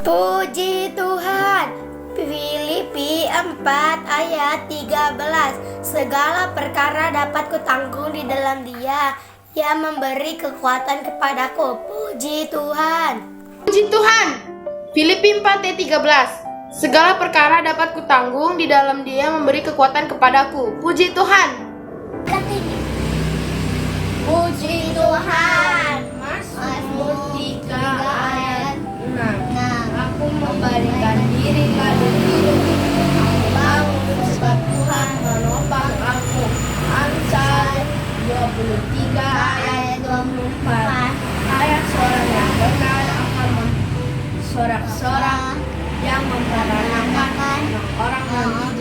Puji Tuhan. Filipi 4 ayat 13. Segala perkara dapat kutanggung di dalam Dia yang memberi kekuatan kepadaku. Puji Tuhan. Puji Tuhan. Filipi 4 ayat 13. Segala perkara dapat kutanggung di dalam Dia memberi kekuatan kepadaku. Puji Tuhan. Puji Tuhan. Mazmur 3 ayat 6. Aku memberikan diri lalu hidup. Aku bangun sebab Tuhan menopang aku. Amsal 23 ayat 24. Ayat seorang yang benar akan sorak-sorak yang memperanakan orang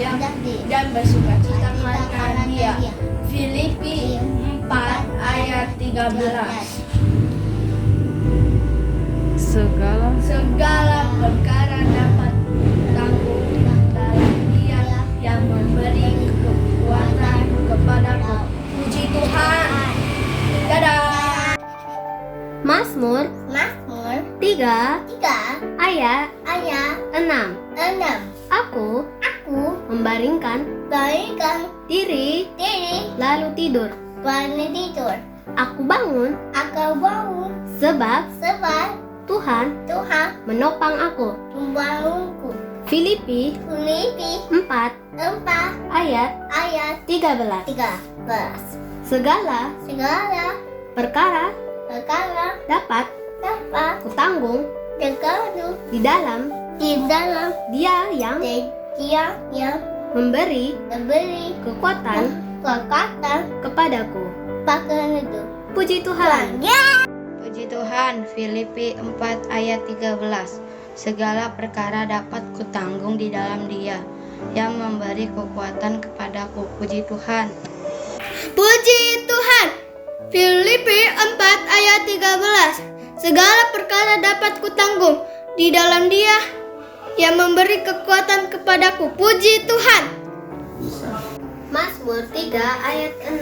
yang bijak dan bersukacita karena Dia. Filipi 4 ayat 13. Segala perkara dapat tanggung dalam Dia yang memberi kekuatan kepadaku. Puji Tuhan. Dadah. Mazmur 3 ayat 6. Aku membaringkan diri lalu tidur. Aku bangun sebab Tuhan menopang aku. Filipi 4 ayat 13. Segala perkara dapat kutanggung di dalam Dia yang memberi kekuatan kepadaku. Puji Tuhan. Puji Tuhan. Filipi 4 ayat 13. Segala perkara dapat kutanggung di dalam Dia yang memberi kekuatan kepadaku. Puji Tuhan. Puji Tuhan. Filipi 4 ayat 13. Segala perkara dapat kutanggung di dalam Dia yang memberi kekuatan kepadaku. Puji Tuhan. Mazmur 3 ayat 6.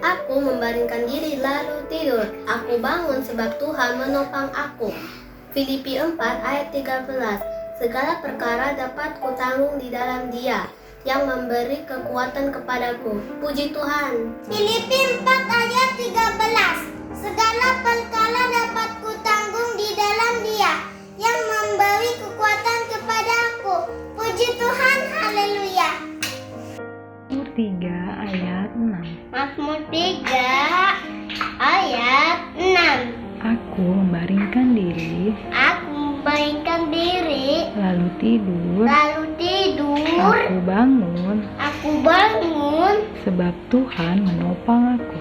Aku membaringkan diri lalu tidur. Aku bangun sebab Tuhan menopang aku. Filipi 4 ayat 13. Segala perkara dapat kutanggung di dalam Dia yang memberi kekuatan kepadaku. Puji Tuhan. Filipi 4 ayat 13. Segala perkara dapat kutanggung di dalam Dia yang memberi kekuatan kepadaku. Puji Tuhan, haleluya. Mazmur 3 ayat 6. Mazmur 3 ayat 6. Aku membaringkan diri lalu tidur. Aku bangun sebab Tuhan menopang aku.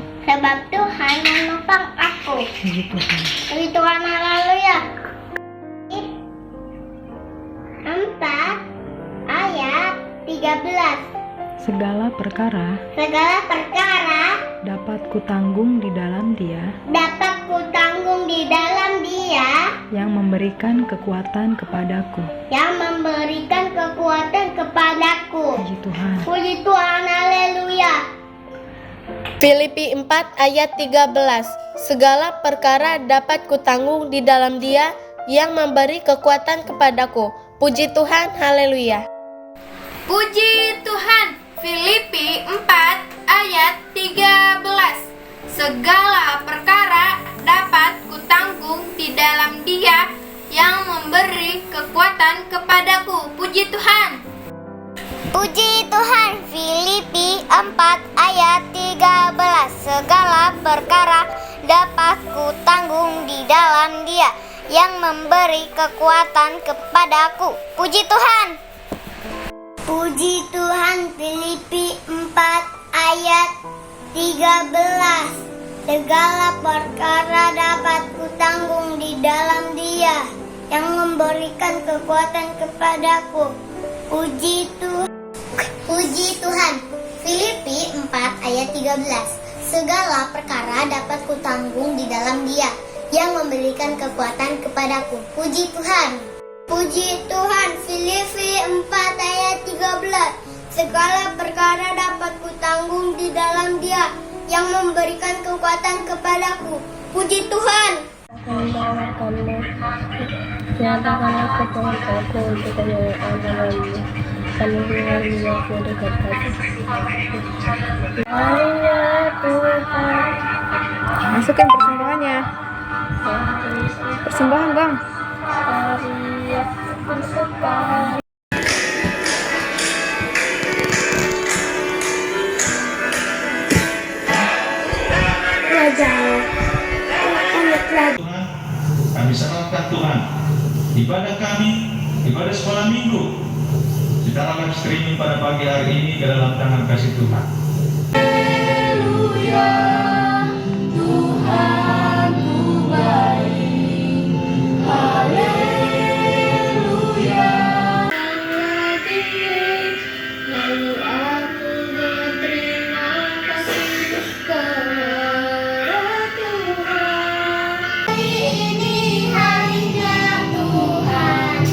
Puji Tuhan. Puji Tuhan, haleluya. 4 ayat 13. Segala perkara dapat kutanggung di dalam Dia yang memberikan kekuatan kepadaku. Puji Tuhan. Puji Tuhan, haleluya. Filipi 4 ayat 13. Segala perkara dapat kutanggung di dalam Dia yang memberi kekuatan kepadaku. Puji Tuhan. Haleluya. Puji Tuhan. Filipi 4 ayat 13. Segala perkara dapat kutanggung di dalam Dia yang memberi kekuatan kepadaku. Puji Tuhan. Puji Tuhan. Filipi 4 ayat 13. Segala perkara dapat kutanggung di dalam Dia yang memberi kekuatan kepadaku. Puji Tuhan. Puji Tuhan. Filipi 4 ayat 13. Segala perkara dapat kutanggung di dalam Dia yang memberikan kekuatan kepadaku. Puji Tuhan. Filipi 4 ayat 13. Segala perkara dapat kutanggung di dalam Dia yang memberikan kekuatan kepadaku. Puji Tuhan. Puji Tuhan. Filipi 4 ayat 13. Segala perkara dapat kutanggung di dalam Dia yang memberikan kekuatan kepadaku. Puji Tuhan. Nyatakanlah kekuatanku untuk menyelamatkan lingkungan yang dekat hati. Haleluya Tuhan. Masukkan persembahannya. Persembahan, Bang. Maria bersuka. Tuhan, kami serahkan Tuhan ibadah kami, ibadah sekolah minggu secara live streaming pada pagi hari ini ke dalam tangan kasih Tuhan. Lalu aku berterima kasih kepada Tuhan. Hari ini harinya Tuhan,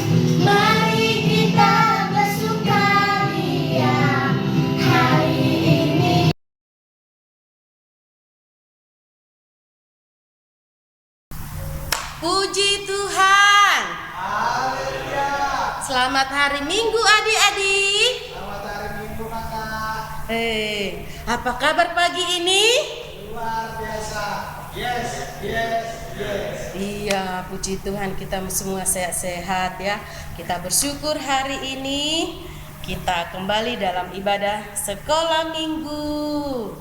mari kita bersukaria. Hari ini Puji Tuhan. Selamat hari Minggu adik-adik. Selamat hari Minggu kakak. Apa kabar pagi ini? Luar biasa. Yes. Iya, puji Tuhan kita semua sehat-sehat ya. Kita bersyukur hari ini kita kembali dalam ibadah sekolah minggu.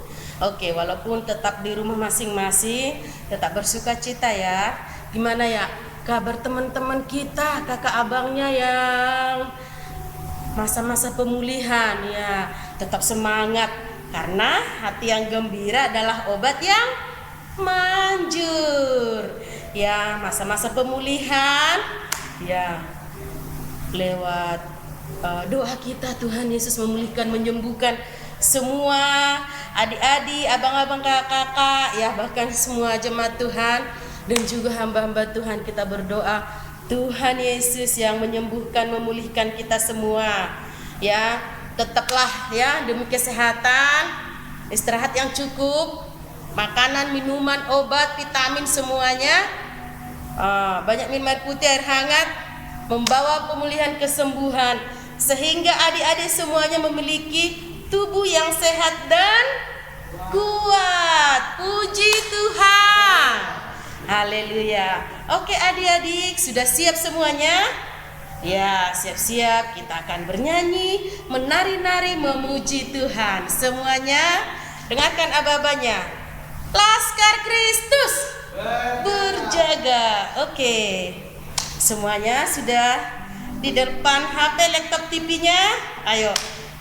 Oke, walaupun tetap di rumah masing-masing, tetap bersuka cita ya. Gimana ya kabar teman-teman kita, kakak abangnya yang masa-masa pemulihan ya? Tetap semangat karena hati yang gembira adalah obat yang manjur. Ya, masa-masa pemulihan ya lewat doa kita Tuhan Yesus memulihkan, menyembuhkan semua adik-adik, abang-abang, kakak-kakak ya, bahkan semua jemaat Tuhan dan juga hamba-hamba Tuhan. Kita berdoa Tuhan Yesus yang menyembuhkan, memulihkan kita semua ya. Tetaplah ya demi kesehatan, istirahat yang cukup, makanan, minuman, obat, vitamin semuanya, banyak minum air putih, air hangat, membawa pemulihan, kesembuhan, sehingga adik-adik semuanya memiliki tubuh yang sehat dan kuat. Puji Tuhan. Haleluya. Oke adik-adik, sudah siap semuanya? Ya, siap-siap. Kita akan bernyanyi, menari-nari, memuji Tuhan. Semuanya dengarkan aba-abanya. Laskar Kristus berjaga. Oke. Semuanya sudah di depan HP, laptop, TV-nya. Ayo,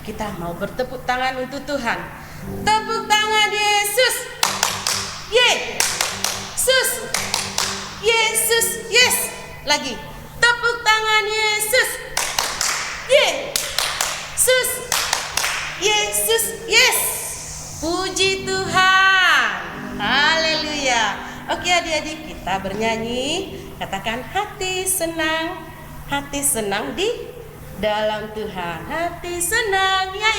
kita mau bertepuk tangan untuk Tuhan. Tepuk tangan Yesus. Yesus. Yesus. Yes. Lagi. Tepuk tangan Yesus. Yesus. Yesus. Yes. Puji Tuhan. Haleluya. Oke adik-adik, kita bernyanyi. Katakan hati senang di dalam Tuhan. Hati senang ya.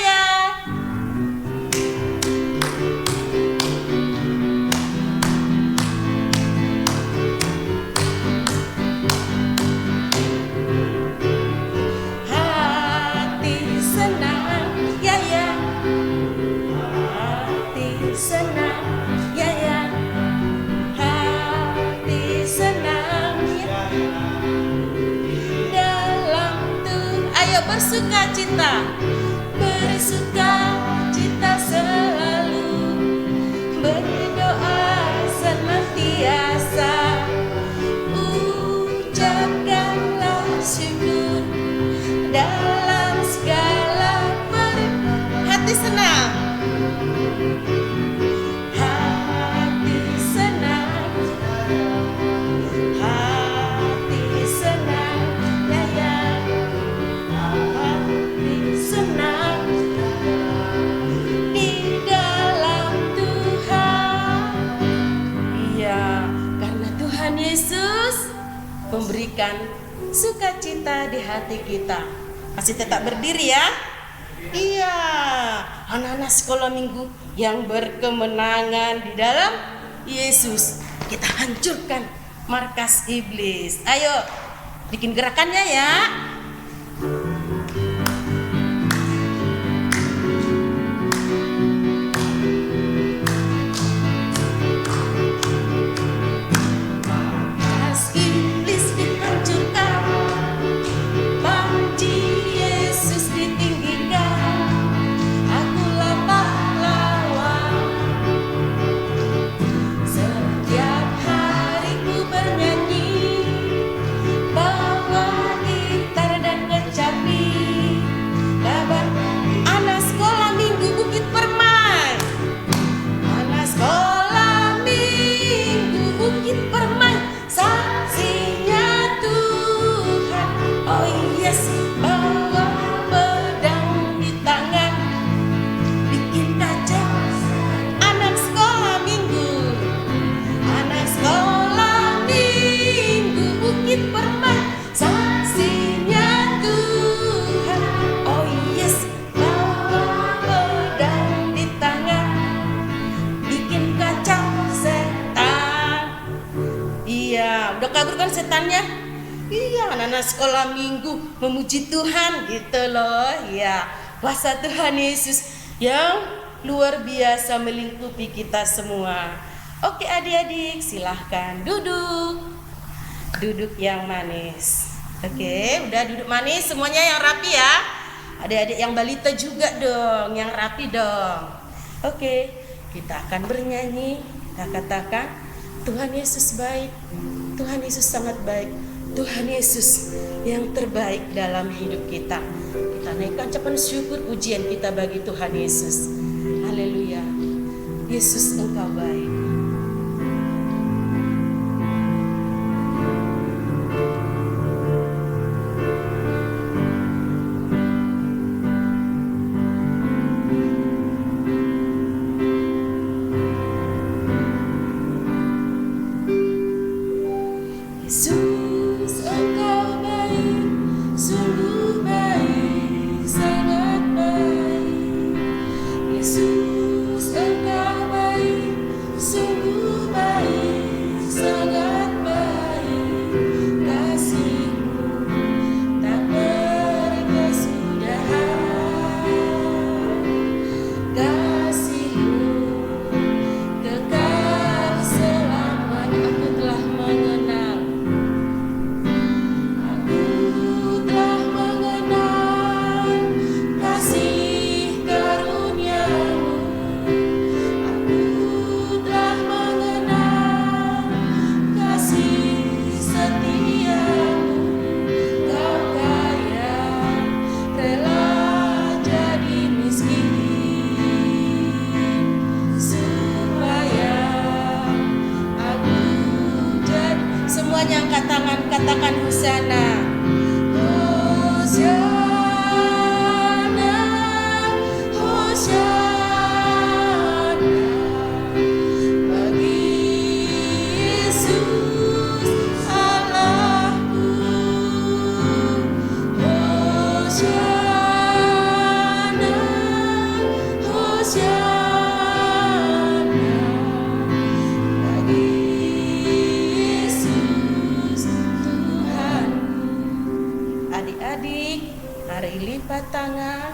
Bersuka cita selalu, berdoa senantiasa, ucapkanlah syukur dalam segala hati senang. Memberikan sukacita di hati kita. Masih tetap berdiri ya? Iya, anak-anak sekolah minggu yang berkemenangan di dalam Yesus. Kita hancurkan markas iblis. Ayo, Bikin gerakannya ya. Udah kabur kan setannya? Iya, anak-anak sekolah minggu memuji Tuhan gitu loh. Ya, kuasa Tuhan Yesus yang luar biasa melingkupi kita semua. Oke adik-adik, silahkan duduk. Duduk yang manis. Oke, udah duduk manis semuanya yang rapi ya. Adik-adik yang balita juga dong, yang rapi dong. Oke, kita akan bernyanyi. Kita katakan, Tuhan Yesus baik. Tuhan Yesus sangat baik. Tuhan Yesus yang terbaik dalam hidup kita. Kita naikkan ucapan syukur pujian kita bagi Tuhan Yesus. Haleluya. Yesus engkau baik. Semuanya angkat tangan, katakan Hosana. Hosana, Hosana bagi Yesus Allahku. Hosana, Hosana bagi adik-adik, mari lipat tangan,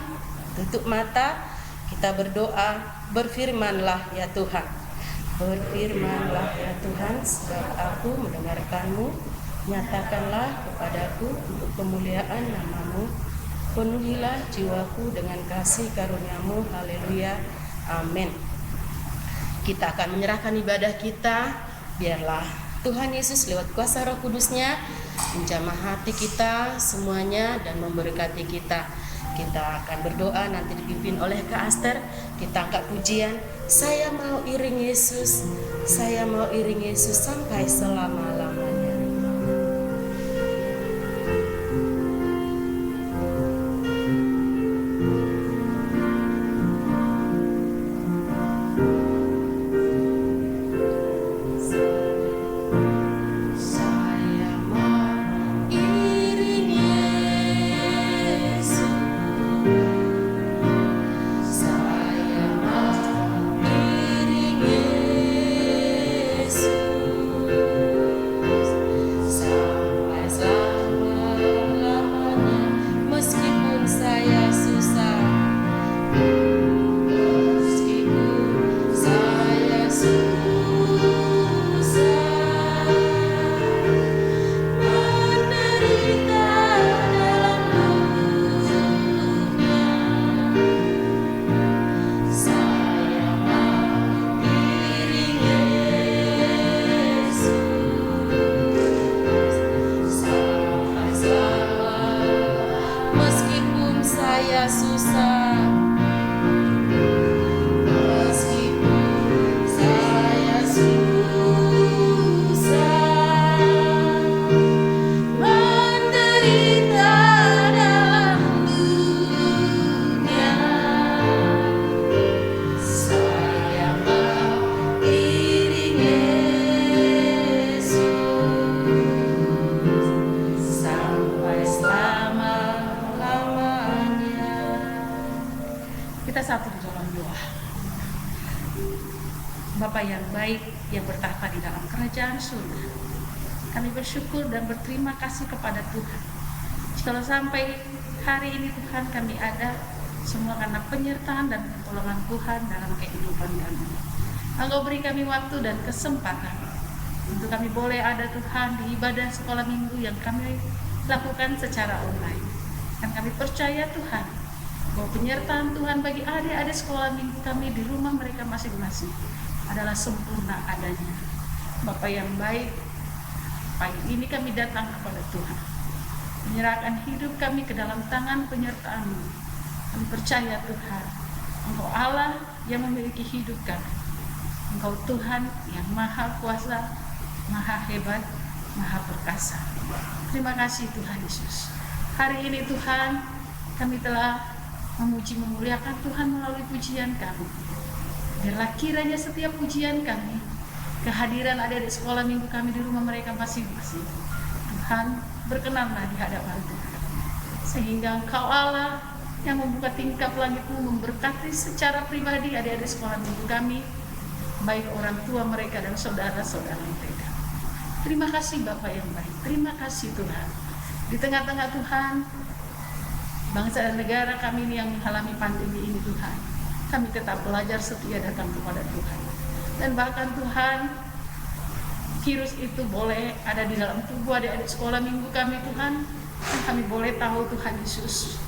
tutup mata, kita berdoa, berfirmanlah ya Tuhan. Berfirmanlah ya Tuhan, sebab aku mendengarkanmu, nyatakanlah kepadaku untuk kemuliaan nama-Mu, penuhilah jiwaku dengan kasih karuniamu, haleluya, amin. Kita akan menyerahkan ibadah kita, biarlah Tuhan Yesus lewat kuasa Roh Kudus-Nya menjamah hati kita semuanya dan memberkati kita. Kita akan berdoa, nanti dipimpin oleh Kak Aster. Kita angkat pujian, saya mau iring Yesus, saya mau iring Yesus sampai selama-lamanya. Yesus Bapa yang baik yang bertahta di dalam kerajaan surga. Kami bersyukur dan berterima kasih kepada Tuhan. Kalau sampai hari ini Tuhan kami ada semua karena penyertaan dan pertolongan Tuhan dalam kehidupan kami. Engkau beri kami waktu dan kesempatan untuk kami boleh ada Tuhan di ibadah sekolah minggu yang kami lakukan secara online. Dan kami percaya Tuhan bahwa penyertaan Tuhan bagi adik-adik sekolah minggu kami di rumah mereka masing-masing adalah sempurna adanya. Bapa yang baik, pagi ini kami datang kepada Tuhan, menyerahkan hidup kami ke dalam tangan penyertaan-Mu. Kami percaya Tuhan, Engkau Allah yang memiliki hidup kami. Engkau Tuhan yang maha kuasa, maha hebat, maha perkasa. Terima kasih Tuhan Yesus. Hari ini Tuhan, kami telah memuji memuliakan Tuhan melalui pujian kami. Biarlah kiranya setiap pujian kami, kehadiran adik-adik sekolah minggu kami di rumah mereka masing-masing, Tuhan berkenanlah di hadapan Tuhan. Sehingga Engkau Allah yang membuka tingkap langit-Mu memberkati secara pribadi adik-adik sekolah minggu kami, baik orang tua mereka dan saudara-saudara mereka. Terima kasih Bapa yang baik, terima kasih Tuhan. Di tengah-tengah Tuhan, bangsa dan negara kami ini yang mengalami pandemi ini Tuhan, kami tetap belajar setia datang kepada Tuhan. Dan bahkan Tuhan, virus itu boleh ada di dalam tubuh adik-adik sekolah minggu kami Tuhan, dan kami boleh tahu Tuhan Yesus,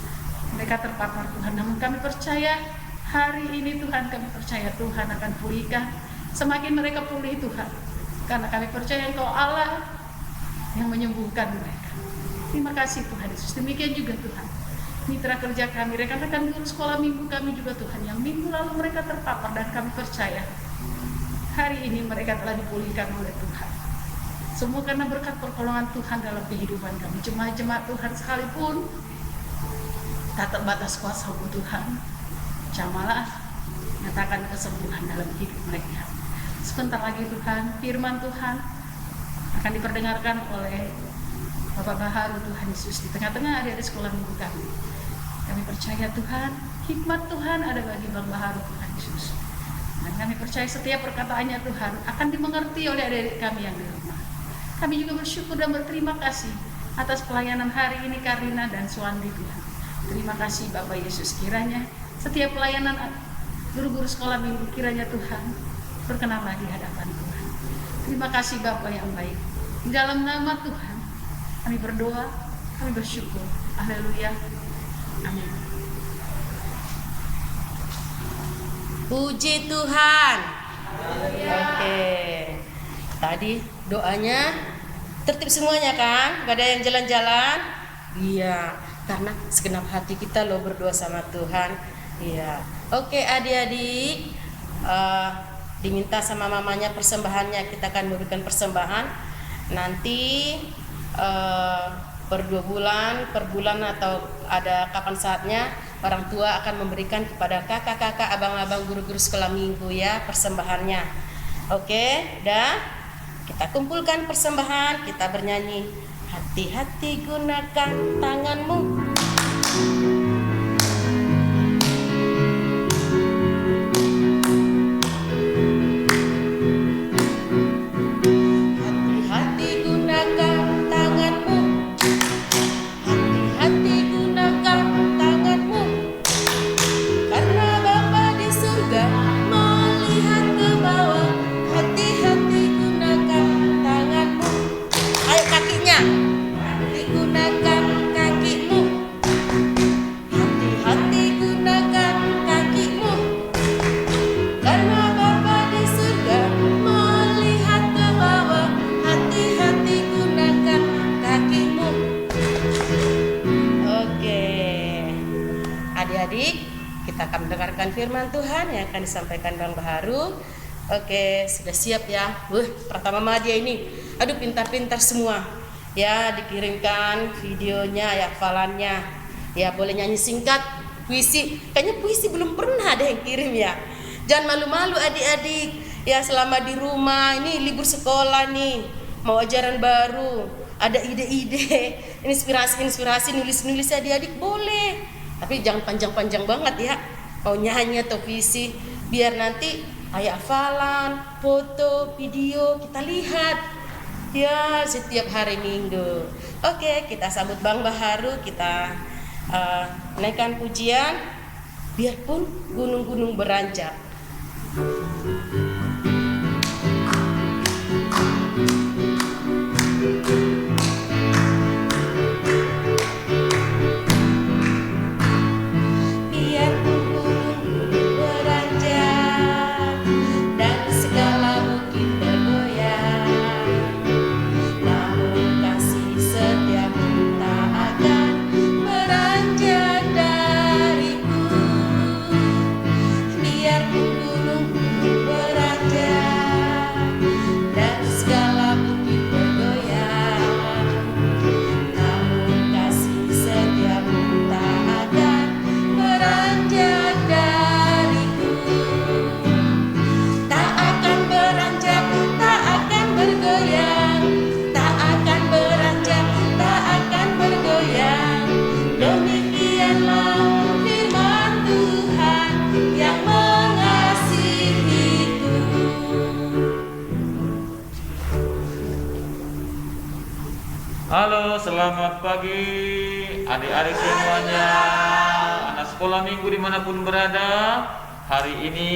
mereka terpapar Tuhan. Namun kami percaya hari ini Tuhan, kami percaya Tuhan akan pulihkan, semakin mereka pulih Tuhan. Karena kami percaya Engkau Allah yang menyembuhkan mereka. Terima kasih Tuhan Yesus. Demikian juga Tuhan, mitra kerja kami, rekan-rekan guru sekolah minggu kami juga Tuhan, yang minggu lalu mereka terpapar, dan kami percaya hari ini mereka telah dipulihkan oleh Tuhan. Semua karena berkat pertolongan Tuhan dalam kehidupan kami. Jemaat-jemaat Tuhan sekalipun tak terbatas kuasa-Mu Tuhan, jamalah nyatakan kesembuhan dalam hidup mereka. Sebentar lagi Tuhan, firman Tuhan akan diperdengarkan oleh Bapak Baharu Tuhan Yesus di tengah-tengah adik-adik sekolah minggu kami. Kami percaya Tuhan, hikmat Tuhan ada bagi Bang Baharu Tuhan Yesus. Dan kami percaya setiap perkataannya Tuhan akan dimengerti oleh adik-adik kami yang di rumah. Kami juga bersyukur dan berterima kasih atas pelayanan hari ini Karina dan Suwandi Tuhan. Terima kasih Bapak Yesus, kiranya setiap pelayanan guru-guru sekolah minggu kiranya Tuhan berkenanlah di hadapan Tuhan. Terima kasih Bapak yang baik. Di dalam nama Tuhan kami berdoa, kami bersyukur. Haleluya. Amin. Puji Tuhan. Oke. Tadi doanya tertib semuanya kan? Gak ada yang jalan-jalan? Iya. Karena segenap hati kita loh berdoa sama Tuhan. Iya. Oke adik-adik, diminta sama mamanya persembahannya, kita akan memberikan persembahan. Nanti per 2 bulan, per bulan atau ada kapan saatnya orang tua akan memberikan kepada kakak-kakak, abang-abang guru-guru sekolah minggu ya persembahannya. Oke, dah kita kumpulkan persembahan, kita bernyanyi hati-hati gunakan tanganmu. Kita akan mendengarkan firman Tuhan yang akan disampaikan Bang Baharu. Oke, sudah siap ya? Pertama dia ini, aduh pintar-pintar semua. Ya, dikirimkan videonya, ya hafalannya. Ya, boleh nyanyi singkat, puisi. Kayaknya puisi belum pernah ada yang kirim ya. Jangan malu-malu adik-adik. Ya, selama di rumah, ini libur sekolah nih, mau ajaran baru, ada ide-ide, inspirasi-inspirasi, nulis-nulis adik-adik boleh. Tapi jangan panjang-panjang banget ya. Mau nyanyi atau puisi, biar nanti ayat hafalan, foto, video kita lihat ya setiap hari Minggu. Oke, kita sambut Bang Baharu, kita naikkan pujian biarpun gunung-gunung beranjak. Halo, selamat pagi adik-adik semuanya, anak sekolah minggu dimanapun berada. Hari ini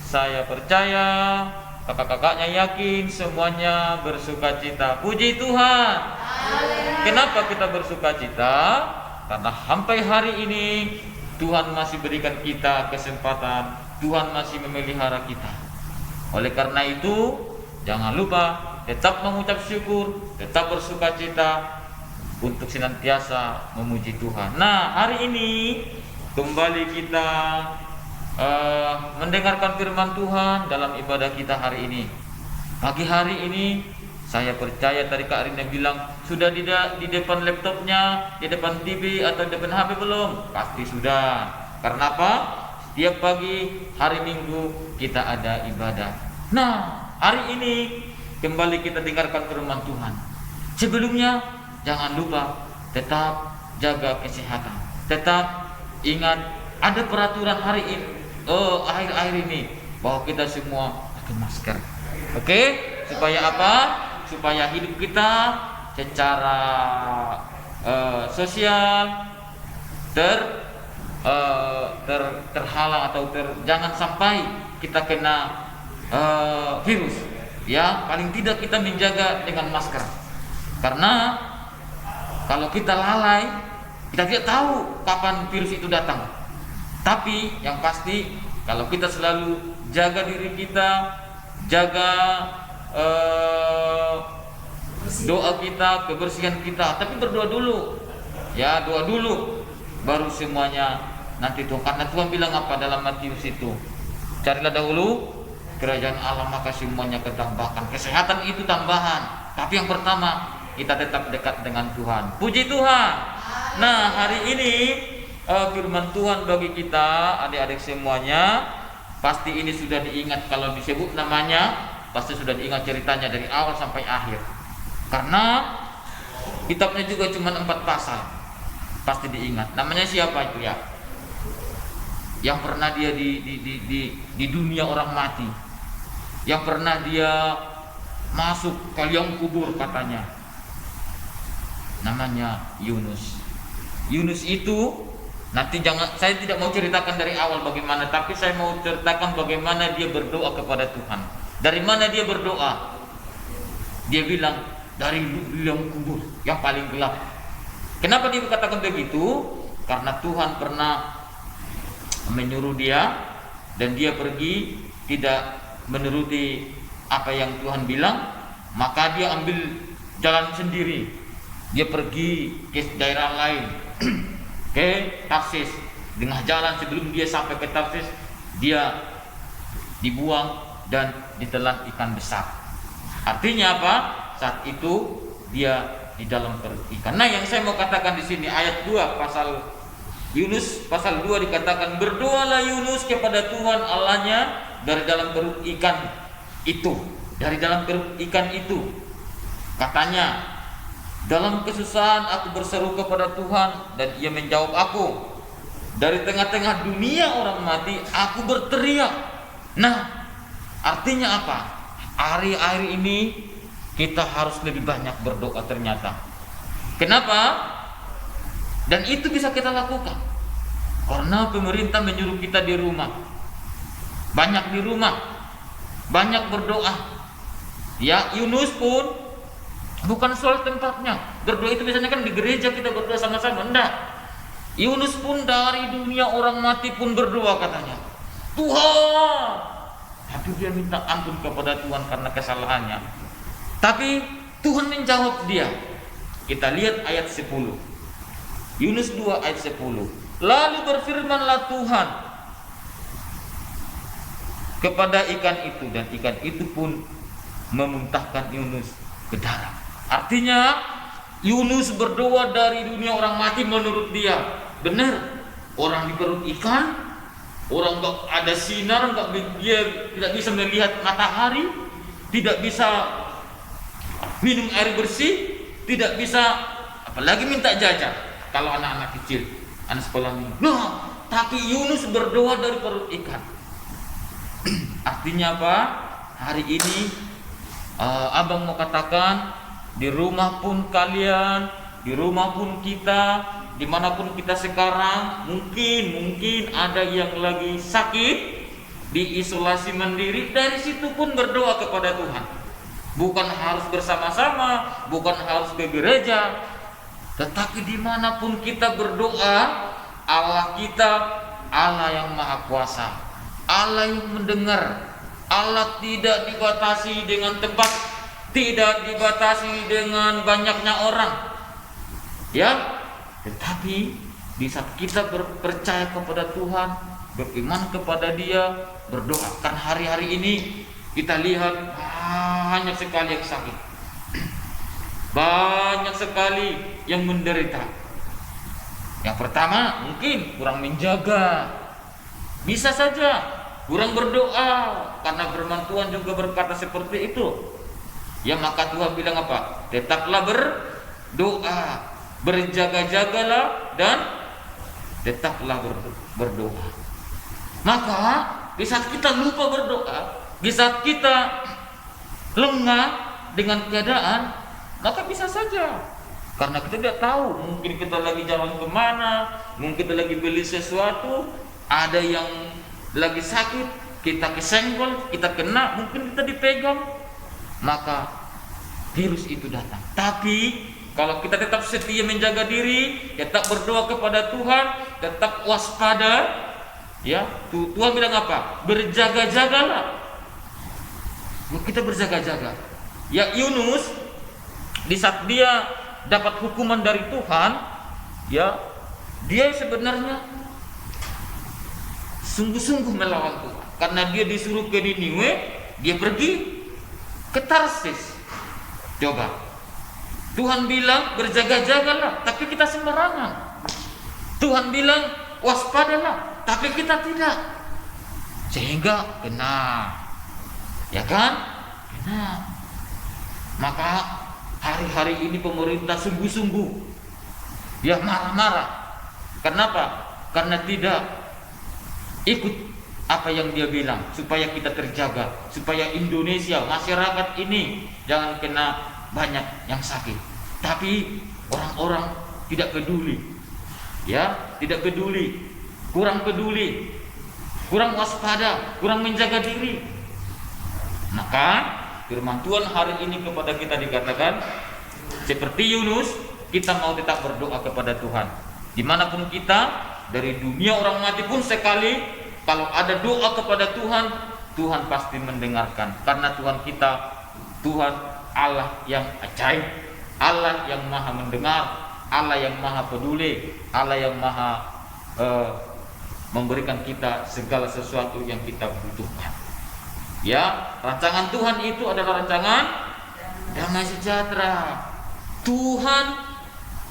saya percaya, kakak-kakaknya yakin semuanya bersuka cita. Puji Tuhan. Kenapa kita bersuka cita? Karena sampai hari ini Tuhan masih berikan kita kesempatan, Tuhan masih memelihara kita. Oleh karena itu, jangan lupa tetap mengucap syukur, tetap bersuka cita untuk senantiasa memuji Tuhan. Nah, hari ini kembali kita mendengarkan firman Tuhan dalam ibadah kita hari ini. Pagi hari ini saya percaya tadi Kak Rina bilang sudah di depan laptopnya, di depan TV atau di depan HP belum? Pasti sudah. Karena apa? Setiap pagi hari Minggu kita ada ibadah. Nah, hari ini kembali kita dengarkan firman Tuhan. Sebelumnya jangan lupa tetap jaga kesehatan. Tetap ingat ada peraturan hari ini, akhir-akhir ini bahwa kita semua pakai masker. Oke? Supaya apa? Supaya hidup kita secara sosial terhalang atau jangan sampai kita kena virus. Ya, paling tidak kita menjaga dengan masker. Karena kalau kita lalai, kita tidak tahu kapan virus itu datang. Tapi yang pasti kalau kita selalu jaga diri kita, jaga doa kita, kebersihan kita, tapi berdoa dulu. Ya, doa dulu baru semuanya nanti Tuhan. Karena Tuhan bilang apa dalam Matius itu? Carilah dahulu kerajaan Allah maka semuanya ketambahkan. Kesehatan itu tambahan, tapi yang pertama kita tetap dekat dengan Tuhan. Puji Tuhan. Nah, hari ini firman Tuhan bagi kita adik-adik semuanya pasti ini sudah diingat. Kalau disebut namanya pasti sudah diingat ceritanya dari awal sampai akhir. Karena kitabnya juga cuma 4 pasal, pasti diingat. Namanya siapa itu ya? Yang pernah dia di dunia orang mati, yang pernah dia masuk ke liang kubur katanya. Namanya Yunus. Yunus itu nanti saya tidak mau ceritakan dari awal bagaimana, tapi saya mau ceritakan bagaimana dia berdoa kepada Tuhan. Dari mana dia berdoa? Dia bilang dari liang kubur yang paling gelap. Kenapa dia katakan begitu? Karena Tuhan pernah menyuruh dia dan dia pergi tidak menuruti apa yang Tuhan bilang, maka dia ambil jalan sendiri. Dia pergi ke daerah lain, ke Tarsis. Di tengah jalan sebelum dia sampai ke Tarsis, dia dibuang dan ditelan ikan besar. Artinya apa? Saat itu dia di dalam perut ikan. Nah, yang saya mau katakan di sini ayat 2 pasal Yunus pasal 2 dikatakan, berdoalah Yunus kepada Tuhan Allahnya dari dalam perut ikan itu. Dari dalam perut ikan itu katanya, dalam kesusahan aku berseru kepada Tuhan dan ia menjawab aku. Dari tengah-tengah dunia orang mati aku berteriak. Nah, Artinya apa? Hari-hari ini kita harus lebih banyak berdoa ternyata. Kenapa? Dan itu bisa kita lakukan karena pemerintah menyuruh kita di rumah. Banyak di rumah, banyak berdoa. Ya, Yunus pun bukan soal tempatnya. Berdoa itu biasanya kan di gereja kita berdoa sama-sama. Enggak. Yunus pun dari dunia orang mati pun berdoa katanya. Tuhan. Tapi dia minta ampun kepada Tuhan karena kesalahannya. Tapi Tuhan menjawab dia. Kita lihat ayat 10. Yunus 2 ayat 10. Lalu berfirmanlah Tuhan kepada ikan itu, dan ikan itu pun memuntahkan Yunus ke darat. Artinya Yunus berdoa dari dunia orang mati menurut dia. Benar, orang di perut ikan, orang nggak ada sinar, dia tidak bisa melihat matahari, tidak bisa minum air bersih, tidak bisa apalagi minta jajan. Kalau anak-anak kecil, anak sekolah minggu. Nah, tapi Yunus berdoa dari perut ikan. Artinya apa? Hari ini abang mau katakan, di rumah pun kalian, di rumah pun kita, dimanapun kita sekarang, mungkin ada yang lagi sakit, diisolasi mandiri. Dari situ pun berdoa kepada Tuhan. Bukan harus bersama-sama, bukan harus ke gereja, tetapi dimanapun kita berdoa, Allah kita, Allah yang maha kuasa, Allah yang mendengar. Allah tidak dibatasi dengan tempat, tidak dibatasi dengan banyaknya orang, ya. Tetapi di saat kita percaya kepada Tuhan, beriman kepada Dia, berdoa. Kan hari-hari ini kita lihat banyak sekali yang sakit, banyak sekali yang menderita. Yang pertama mungkin kurang menjaga, bisa saja kurang berdoa, karena firman Tuhan juga berkata seperti itu. Ya, maka Tuhan bilang apa? Tetaplah berdoa, berjaga-jagalah, dan tetaplah berdoa. Maka di saat kita lupa berdoa, di saat kita lengah dengan keadaan, maka bisa saja karena kita tidak tahu, mungkin kita lagi jalan kemana, mungkin kita lagi beli sesuatu, ada yang lagi sakit, kita kesenggol, kita kena, mungkin kita dipegang, maka virus itu datang. Tapi kalau kita tetap setia menjaga diri, tetap berdoa kepada Tuhan, tetap waspada, ya, Tuhan bilang apa? Berjaga-jagalah. Kita berjaga-jaga. Ya, Yunus di saat dia dapat hukuman dari Tuhan, ya, dia sebenarnya sungguh-sungguh melawan Tuhan. Karena dia disuruh ke Niniwe, dia pergi ke Tarsis. Coba, Tuhan bilang berjaga-jagalah, tapi kita sembarangan. Tuhan bilang waspadalah, tapi kita tidak. Sehingga kena, ya kan? Kena. Maka hari-hari ini pemerintah sungguh-sungguh ya marah-marah. Kenapa? Karena tidak ikut apa yang dia bilang, supaya kita terjaga, supaya Indonesia, masyarakat ini jangan kena banyak yang sakit. Tapi orang-orang tidak peduli, ya, tidak peduli, kurang waspada, kurang menjaga diri. Maka firman Tuhan hari ini kepada kita dikatakan, seperti Yunus, kita mau tetap berdoa kepada Tuhan. Dimanapun kita, dari dunia orang mati pun sekali, kalau ada doa kepada Tuhan, Tuhan pasti mendengarkan. Karena Tuhan kita, Tuhan Allah yang ajaib, Allah yang maha mendengar, Allah yang maha peduli, Allah yang maha memberikan kita segala sesuatu yang kita butuhkan. Ya, rancangan Tuhan itu adalah rancangan damai sejahtera. Tuhan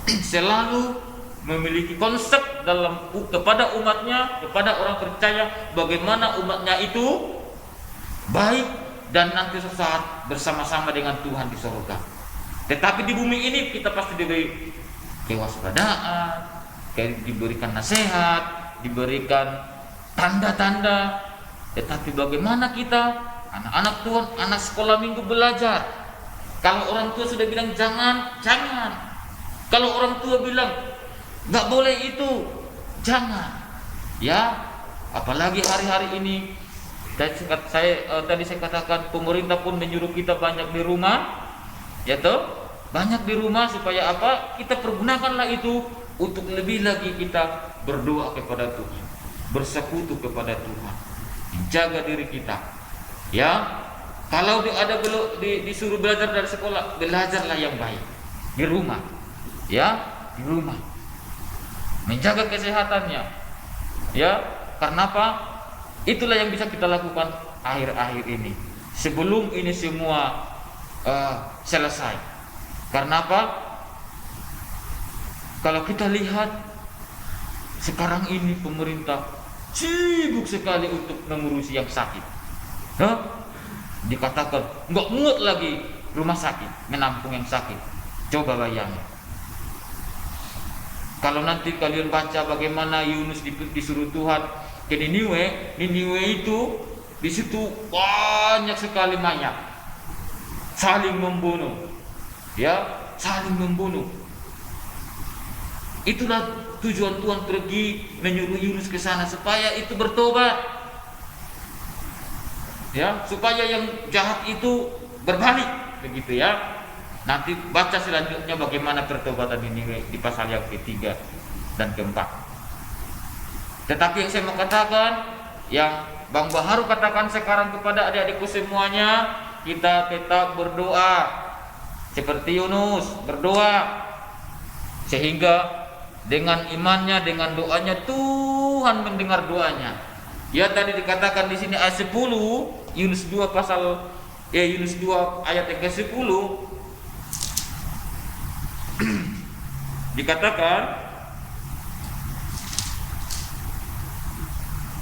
selalu memiliki konsep dalam kepada umatnya, kepada orang percaya, bagaimana umatnya itu baik dan nanti sesaat bersama-sama dengan Tuhan di surga. Tetapi di bumi ini kita pasti diberi kewaspadaan, diberikan nasihat, diberikan tanda-tanda. Tetapi bagaimana kita anak-anak Tuhan, anak sekolah minggu belajar. Kalau orang tua sudah bilang jangan, jangan. Kalau orang tua bilang nggak boleh itu, jangan. Ya, apalagi hari-hari ini. Tadi saya katakan pemerintah pun menyuruh kita banyak di rumah, ya toh, banyak di rumah supaya apa? Kita pergunakanlah itu untuk lebih lagi kita berdoa kepada Tuhan, bersekutu kepada Tuhan, menjaga diri kita. Ya, kalau disuruh belajar dari sekolah, belajarlah yang baik di rumah. Ya, di rumah, menjaga kesehatannya. Ya, karena apa? Itulah yang bisa kita lakukan akhir-akhir ini, sebelum ini semua selesai. Karena apa? Kalau kita lihat sekarang ini pemerintah sibuk sekali untuk mengurusi yang sakit. Dikatakan nggak muat lagi rumah sakit menampung yang sakit. Coba bayangin. Kalau nanti kalian baca bagaimana Yunus disuruh Tuhan ke Niniwe itu di situ banyak sekali mayat, saling membunuh, ya, saling membunuh. Itulah tujuan Tuhan pergi menyuruh Yunus ke sana supaya itu bertobat, ya, supaya yang jahat itu berbalik, begitu ya. Nanti baca selanjutnya bagaimana pertobatan Niniwe di pasal yang ketiga dan keempat. Tetapi yang saya mau katakan, yang Bang Baharu katakan sekarang kepada adik-adikku semuanya, kita tetap berdoa seperti Yunus berdoa, sehingga dengan imannya, dengan doanya Tuhan mendengar doanya. Ya, tadi dikatakan di sini ayat 10, Yunus 2 ayat yang ke-10 dikatakan,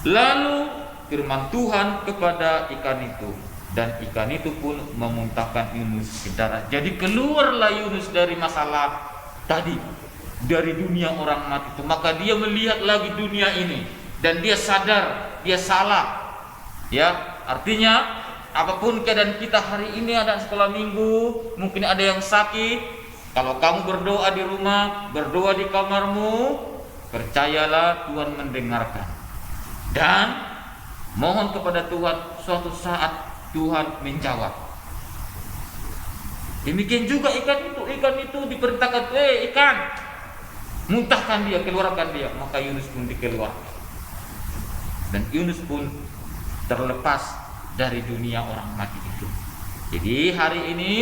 lalu firman Tuhan kepada ikan itu, dan ikan itu pun memuntahkan Yunus ke darat. Jadi keluarlah Yunus dari masalah tadi, dari dunia orang mati itu. Maka dia melihat lagi dunia ini dan dia sadar dia salah. Ya, artinya apapun keadaan kita hari ini, ada sekolah minggu, mungkin ada yang sakit. Kalau kamu berdoa di rumah, berdoa di kamarmu, percayalah Tuhan mendengarkan. Dan mohon kepada Tuhan, suatu saat Tuhan menjawab. Demikian juga ikan itu diperintahkan, ikan, muntahkan dia, keluarkan dia. Maka Yunus pun dikeluarkan. Dan Yunus pun terlepas dari dunia orang mati itu. Jadi hari ini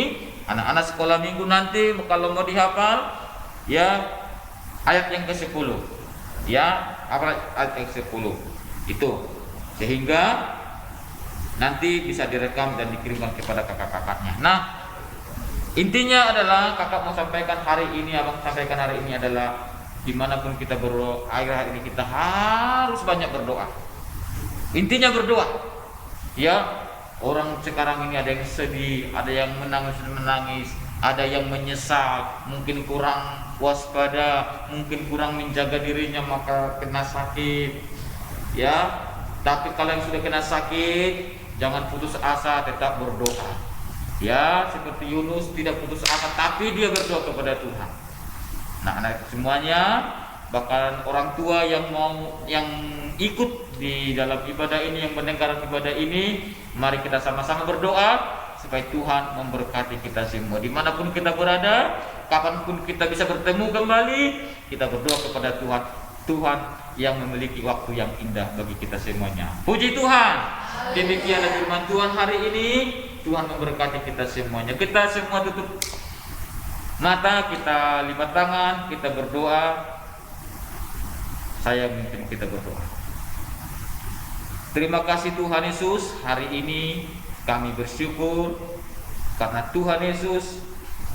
anak-anak sekolah minggu nanti kalau mau dihafal, ya, ayat yang ke-10. Ya, ayat yang ke-10. Itu sehingga nanti bisa direkam dan dikirimkan kepada kakak-kakaknya. Nah, intinya adalah kakak mau sampaikan hari ini, abang sampaikan hari ini adalah dimanapun kita berdoa, akhir-akhir ini kita harus banyak berdoa. Intinya berdoa. Ya, orang sekarang ini ada yang sedih, ada yang menangis, ada yang menyesal, mungkin kurang waspada, mungkin kurang menjaga dirinya maka kena sakit. Ya, tapi kalau yang sudah kena sakit, jangan putus asa, tetap berdoa. Ya, seperti Yunus tidak putus asa, tapi dia berdoa kepada Tuhan. Nah, anak semuanya, bahkan orang tua yang ikut di dalam ibadah ini, yang mendengar ibadah ini, mari kita sama-sama berdoa supaya Tuhan memberkati kita semua. Dimanapun kita berada, kapanpun kita bisa bertemu kembali, kita berdoa kepada Tuhan yang memiliki waktu yang indah bagi kita semuanya. Puji Tuhan. Demikianlah firman Tuhan hari ini. Tuhan memberkati kita semuanya. Kita semua tutup mata, kita lipat tangan, kita berdoa. Saya mungkin kita berdoa. Terima kasih Tuhan Yesus, hari ini kami bersyukur karena Tuhan Yesus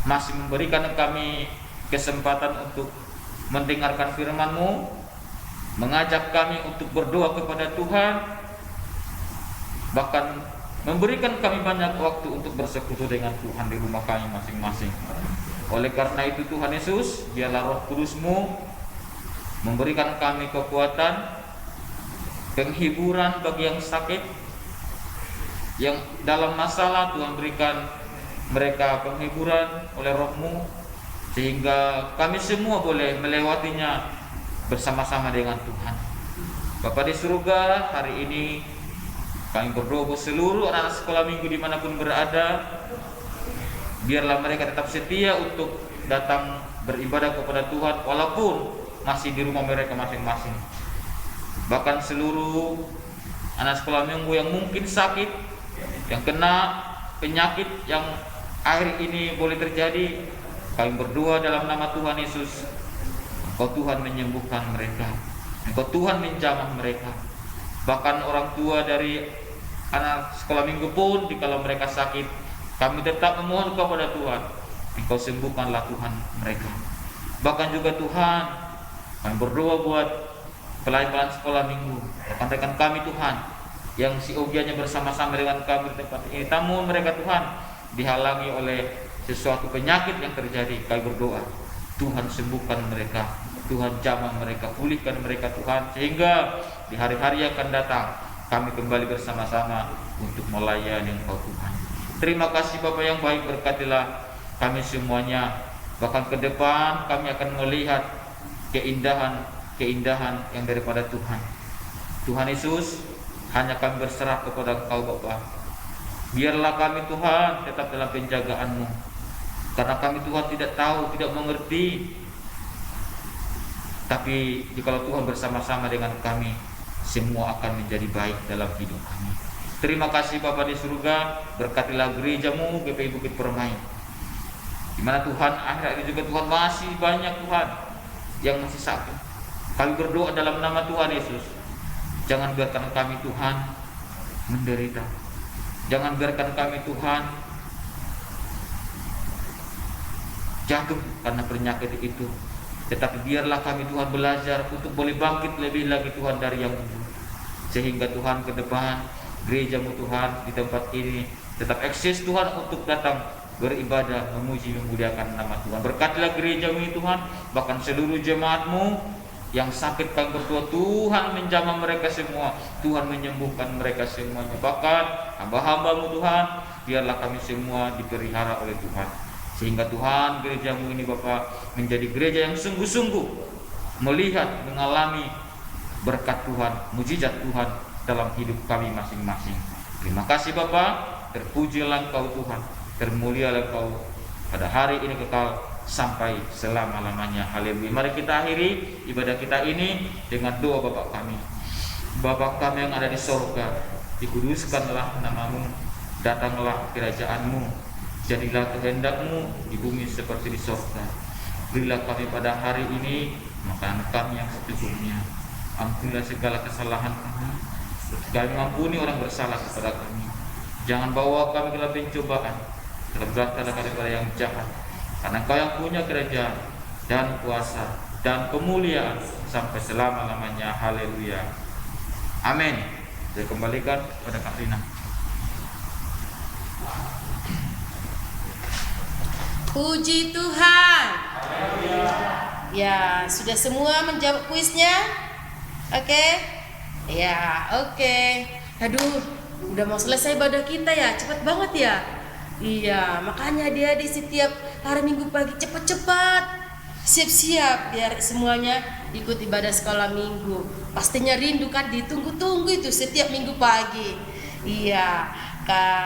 masih memberikan kami kesempatan untuk mendengarkan firman-Mu, mengajak kami untuk berdoa kepada Tuhan, bahkan memberikan kami banyak waktu untuk bersekutu dengan Tuhan di rumah kami masing-masing. Oleh karena itu Tuhan Yesus, biarlah Roh Kudus-Mu memberikan kami kekuatan, penghiburan bagi yang sakit, yang dalam masalah, Tuhan berikan mereka penghiburan oleh Roh-Mu, sehingga kami semua boleh melewatinya bersama-sama dengan Tuhan. Bapa di surga, hari ini kami berdoa buat seluruh anak-anak sekolah minggu dimanapun berada, biarlah mereka tetap setia untuk datang beribadah kepada Tuhan walaupun masih di rumah mereka masing-masing. Bahkan seluruh anak sekolah minggu yang mungkin sakit, yang kena penyakit yang akhir ini boleh terjadi, kami berdoa dalam nama Tuhan Yesus, Engkau Tuhan menyembuhkan mereka, Engkau Tuhan menjamah mereka. Bahkan orang tua dari anak sekolah minggu pun, jika mereka sakit, kami tetap memohon kepada Tuhan, Engkau sembuhkanlah Tuhan mereka. Bahkan juga Tuhan, kami berdoa buat pelayan-pelayan sekolah minggu, rekan-rekan kami Tuhan, yang si ujiannya bersama-sama dengan kami di tempat ini, namun mereka Tuhan dihalangi oleh sesuatu penyakit yang terjadi. Kami berdoa, Tuhan sembuhkan mereka, Tuhan jamah mereka, pulihkan mereka Tuhan, sehingga di hari-hari yang akan datang kami kembali bersama-sama untuk melayani Engkau Tuhan. Terima kasih Bapa yang baik, berkatilah kami semuanya. Bahkan ke depan kami akan melihat keindahan yang daripada Tuhan. Tuhan Yesus, hanya kami berserah kepada Engkau Bapa. Biarlah kami Tuhan tetap dalam penjagaan-Mu, karena kami Tuhan tidak tahu, tidak mengerti. Tapi jikalau Tuhan bersama-sama dengan kami, semua akan menjadi baik dalam hidup kami. Terima kasih Bapa di surga, berkatilah gereja-Mu GPI Bukit Permai, di mana Tuhan akhir ini juga Tuhan masih banyak Tuhan yang masih sakit. Kami berdoa dalam nama Tuhan Yesus, jangan biarkan kami Tuhan menderita, jangan biarkan kami Tuhan jatuh karena penyakit itu. Tetapi biarlah kami Tuhan belajar untuk boleh bangkit lebih lagi Tuhan dari yang dulu, sehingga Tuhan ke depan gereja-Mu Tuhan di tempat ini tetap eksis Tuhan untuk datang beribadah, memuji, memuliakan nama Tuhan. Berkatilah gereja-Mu Tuhan, bahkan seluruh jemaat-Mu yang sakit, kami berdoa Tuhan menjamah mereka semua, Tuhan menyembuhkan mereka semuanya. Bahkan hamba-hamba-Mu Tuhan, biarlah kami semua dipelihara oleh Tuhan, sehingga Tuhan gereja-Mu ini Bapa menjadi gereja yang sungguh-sungguh melihat, mengalami berkat Tuhan, mujizat Tuhan dalam hidup kami masing-masing. Terima kasih Bapa, terpujilah Engkau Tuhan, termulialah Engkau pada hari ini kekal sampai selama-lamanya. Haleluya. Mari kita akhiri ibadah kita ini dengan doa Bapa kami. Bapa kami yang ada di sorga, dikuduskanlah nama-Mu, datanglah kerajaan-Mu, jadilah kehendak-Mu di bumi seperti di sorga. Berilah kami pada hari ini makanan kami yang secukupnya. Ampunilah segala kesalahan kami, kami mengampuni orang bersalah kepada kami. Jangan bawa kami ke dalam pencobaan, terberatlah kami daripada yang jahat. Karena Engkau yang punya kerajaan dan kuasa dan kemuliaan sampai selama-lamanya. Haleluya. Amin. Saya kembalikan kepada Kak Rina. Puji Tuhan. Ya, sudah semua menjawab kuisnya? Oke? Ya, oke. Aduh, udah mau selesai ibadah kita ya, cepat banget ya. Iya, makanya dia di setiap hari Minggu pagi cepat-cepat siap-siap biar semuanya ikut ibadah sekolah minggu. Pastinya rindu kan, ditunggu-tunggu itu setiap Minggu pagi. Iya,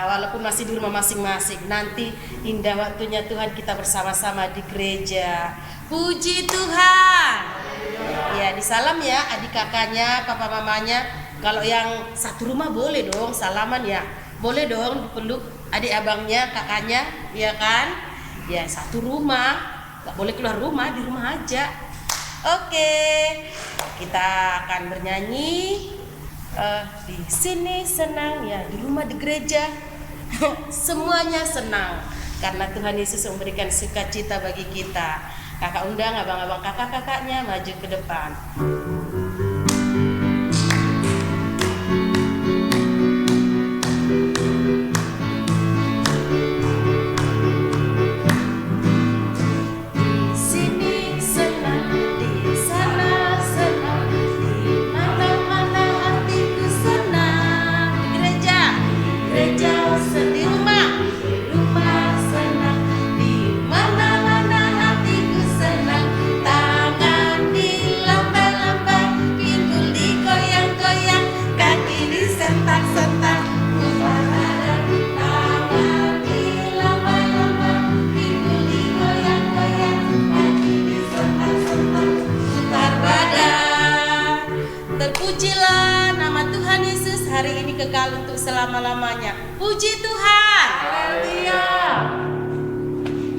walaupun masih di rumah masing-masing, nanti indah waktunya Tuhan kita bersama-sama di gereja. Puji Tuhan. Ya, disalam ya adik kakaknya, papa mamanya. Kalau yang satu rumah boleh dong salaman ya. Boleh dong dipeluk adik abangnya, kakaknya, ya kan? Ya, satu rumah. Gak boleh keluar rumah, di rumah aja. Oke. Kita akan bernyanyi. Di sini senang ya, di rumah di gereja semuanya senang karena Tuhan Yesus memberikan sukacita bagi kita. Kakak undang abang-abang kakak-kakaknya maju ke depan. Gereja selama-lamanya. Puji Tuhan.